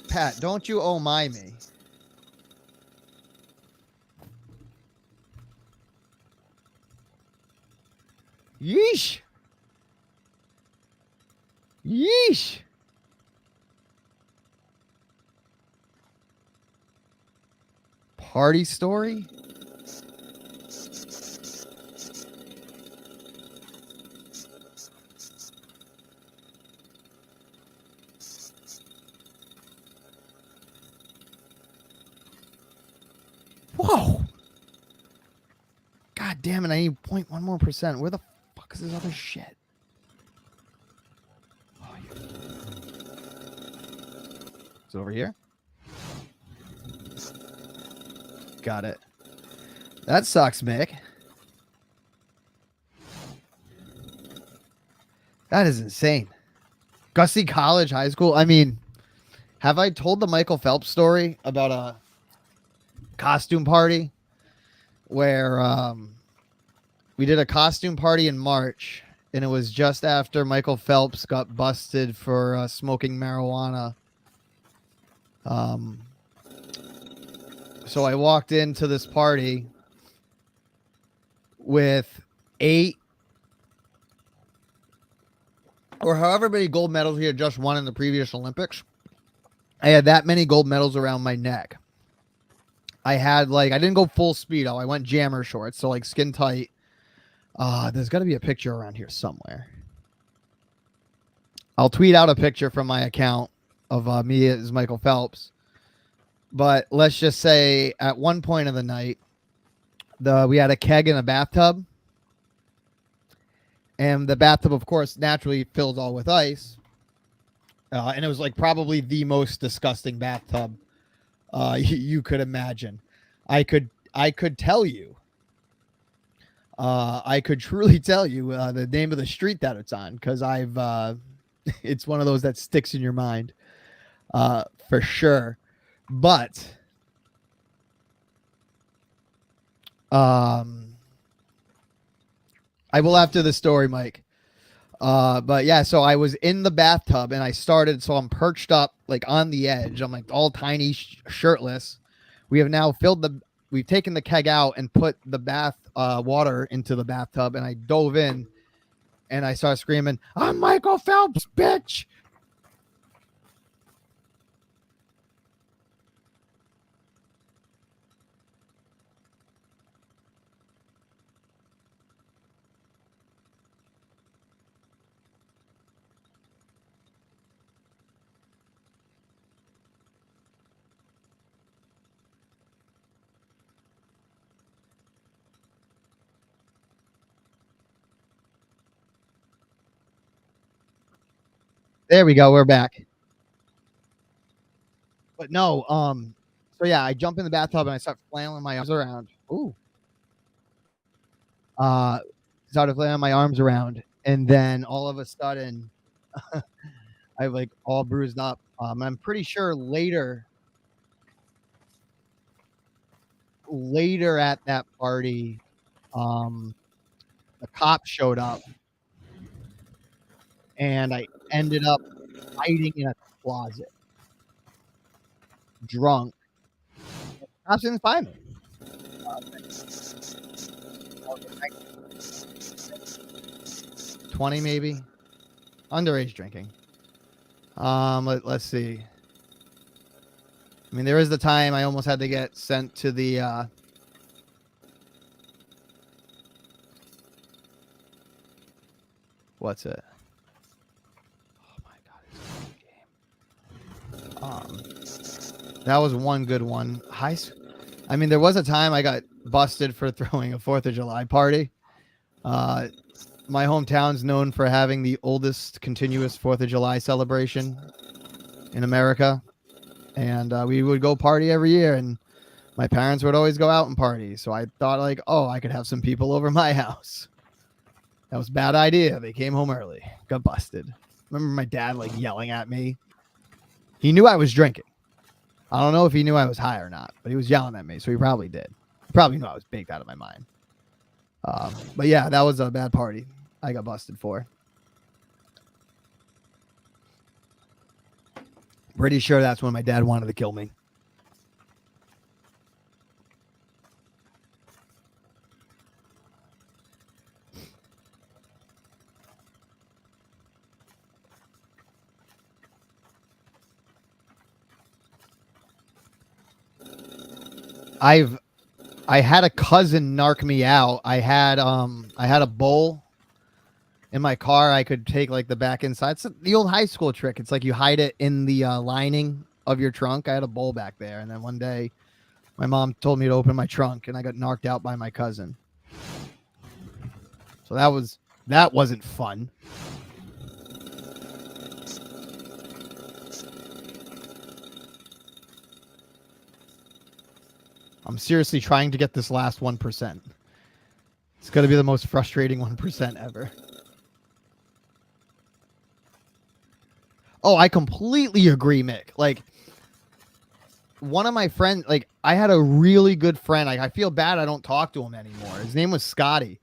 Speaker 1: Pat, don't you oh my me. Yeesh. Yeesh. Party story? Whoa. God damn it, I need 0.1 more percent. Where the fuck is this other shit? Oh, is it over here? Got it. That sucks, Mick. That is insane. Gussie College High School. I mean, have I told the Michael Phelps story about a costume party where we did a costume party in March, and it was just after Michael Phelps got busted for smoking marijuana. So I walked into this party with 8 or however many gold medals he had just won in the previous Olympics. I had that many gold medals around my neck. I had I didn't go full speedo. I went jammer shorts, so like skin tight. There's got to be a picture around here somewhere. I'll tweet out a picture from my account of me as Michael Phelps. But let's just say at one point of the night, we had a keg in a bathtub. And the bathtub, of course, naturally fills all with ice. And it was like probably the most disgusting bathtub you could imagine. I could tell you. I could truly tell you the name of the street that it's on, because it's one of those that sticks in your mind for sure. But I will after the story, Mike. But yeah, so I was in the bathtub and I started, so I'm perched up like on the edge. I'm like all tiny, shirtless. We have now we've taken the keg out and put the bath water into the bathtub, and I dove in and I started screaming, "I'm Michael Phelps, bitch!" There we go. We're back. But no, so yeah, I jump in the bathtub and I start flailing my arms around. Ooh. Started flailing my arms around, and then all of a sudden, I like all bruised up. I'm pretty sure later at that party, the cops showed up, and I ended up hiding in a closet, drunk. Cops didn't find me. 20 maybe, underage drinking. Let's see. I mean, there is the time I almost had to get sent to the what's it? Oh my god, it's a good game. That was one good one. I mean, there was a time I got busted for throwing a 4th of July party. my hometown's known for having the oldest continuous 4th of July celebration in America. And we would go party every year, and my parents would always go out and party. So I thought, like, oh, I could have some people over my house. That was a bad idea. They came home early, got busted. Remember my dad like yelling at me. He knew I was drinking. I don't know if he knew I was high or not, but he was yelling at me, so he probably did. He probably knew I was baked out of my mind. But yeah, that was a bad party I got busted for. Pretty sure that's when my dad wanted to kill me. I had a cousin narc me out. I had a bowl in my car. I could take like the back inside. It's the old high school trick. It's like you hide it in the lining of your trunk. I had a bowl back there, and then one day my mom told me to open my trunk, and I got narked out by my cousin. So that wasn't fun. I'm seriously trying to get this last 1%. It's going to be the most frustrating 1% ever. Oh, I completely agree, Mick. Like, one of my friends, like, I had a really good friend. Like, I feel bad I don't talk to him anymore. His name was Scotty.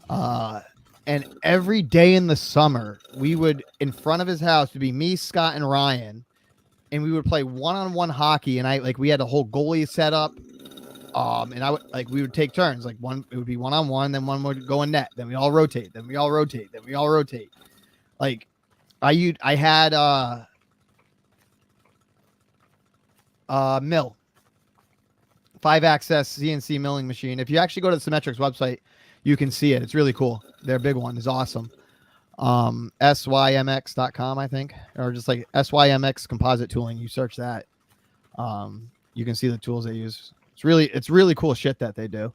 Speaker 1: And every day in the summer, we would, in front of his house, would be me, Scott, and Ryan. And we would play one-on-one hockey. And we had a whole goalie set up. And we would take turns. Like it would be one-on-one, then one would go in net. Then we all rotate. Then we all rotate. Like I had mill 5-axis CNC milling machine. If you actually go to the Symmetrics website, you can see it. It's really cool. Their big one is awesome. SYMX.com, I think, or just like SYMX composite tooling. You search that. You can see the tools they use. It's really cool shit that they do.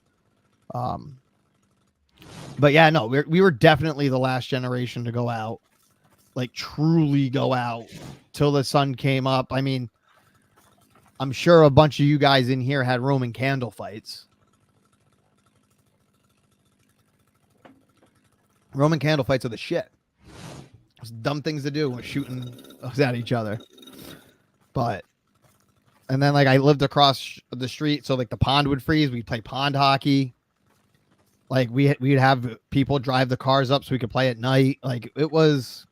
Speaker 1: But yeah, no, we were definitely the last generation to go out, like truly go out till the sun came up. I mean, I'm sure a bunch of you guys in here had Roman candle fights. Roman candle fights are the shit. It's dumb things to do when shooting us at each other. And then like I lived across the street, so like the pond would freeze. We'd play pond hockey. Like we'd have people drive the cars up so we could play at night. Like it was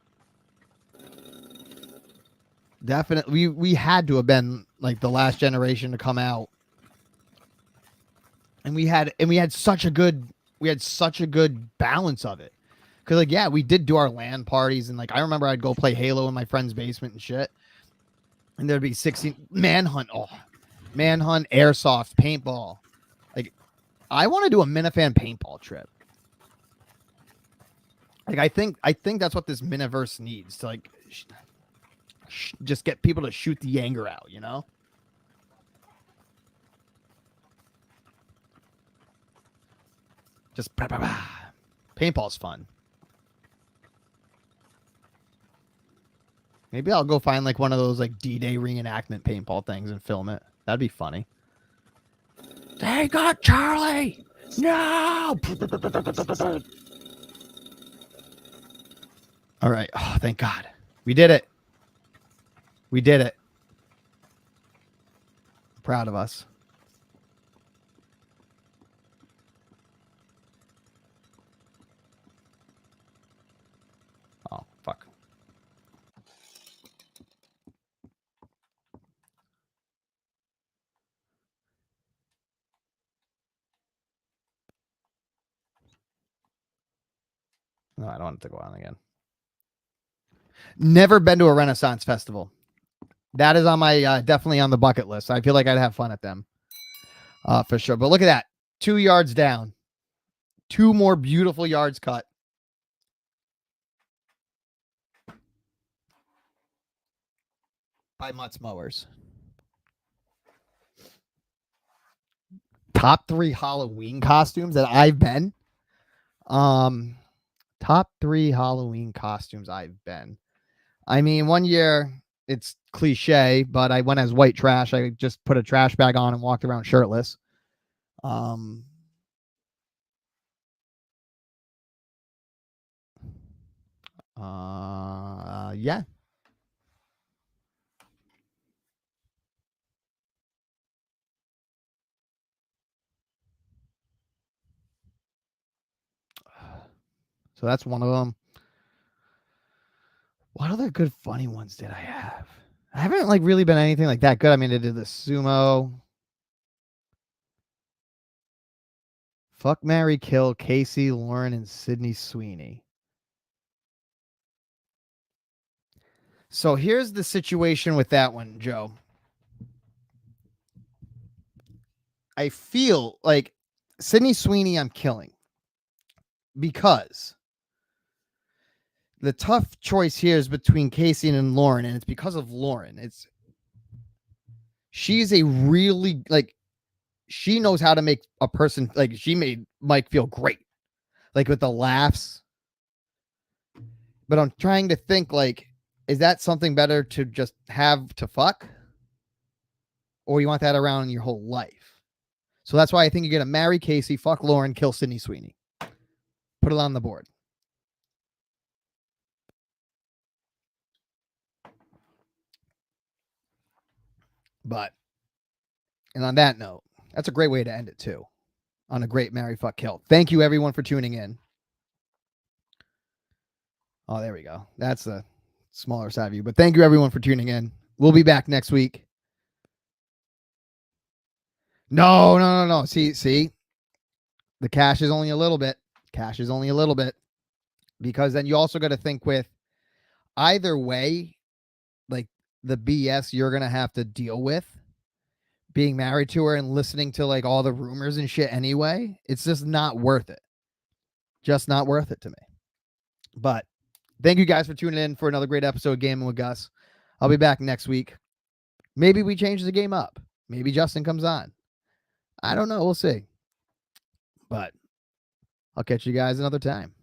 Speaker 1: definitely we had to have been like the last generation to come out. And we had such a good balance of it. Cause like yeah, we did do our LAN parties, and like I remember I'd go play Halo in my friend's basement and shit. And there'd be 16 manhunt, airsoft, paintball. Like, I want to do a Minifan paintball trip. Like, I think that's what this Miniverse needs to like, just get people to shoot the anger out, you know? Just paintball's fun. Maybe I'll go find like one of those like D-Day reenactment paintball things and film it. That'd be funny. They got Charlie! No! All right. Oh, thank God. We did it. I'm proud of us. Oh, fuck. No, I don't want it to go on again. Never been to a Renaissance festival. That is on my definitely on the bucket list. I feel like I'd have fun at them, for sure. But look at that, 2 yards down, 2 more beautiful yards cut. By Mutts Mowers. Top 3 Halloween costumes that I've been. Top Top 3 Halloween costumes I've been. I mean, one year it's cliche, but I went as white trash. I just put a trash bag on and walked around shirtless. Yeah. So that's one of them. What other good funny ones did I have? I haven't like really been anything like that good. I mean, I did the sumo. Fuck, marry, kill Casey, Lauren, and Sydney Sweeney. So here's the situation with that one, Joe. I feel like Sydney Sweeney I'm killing because the tough choice here is between Casey and Lauren, and it's because of Lauren. She's a really she knows how to make a person she made Mike feel great, like with the laughs. But I'm trying to think is that something better to just have to fuck, or you want that around your whole life? So that's why I think you're gonna marry Casey, fuck Lauren, kill Sydney Sweeney. Put it on the board. But, and on that note, that's a great way to end it too. On a great marry, fuck, kill. Thank you everyone for tuning in. Oh, there we go. That's the smaller side view. But thank you everyone for tuning in. We'll be back next week. No. See. The cash is only a little bit. Because then you also got to think with either way, like the BS you're going to have to deal with being married to her and listening to like all the rumors and shit anyway. It's just not worth it. Just not worth it to me. But thank you guys for tuning in for another great episode of Gaming with Gus. I'll be back next week. Maybe we change the game up. Maybe Justin comes on. I don't know. We'll see. But I'll catch you guys another time.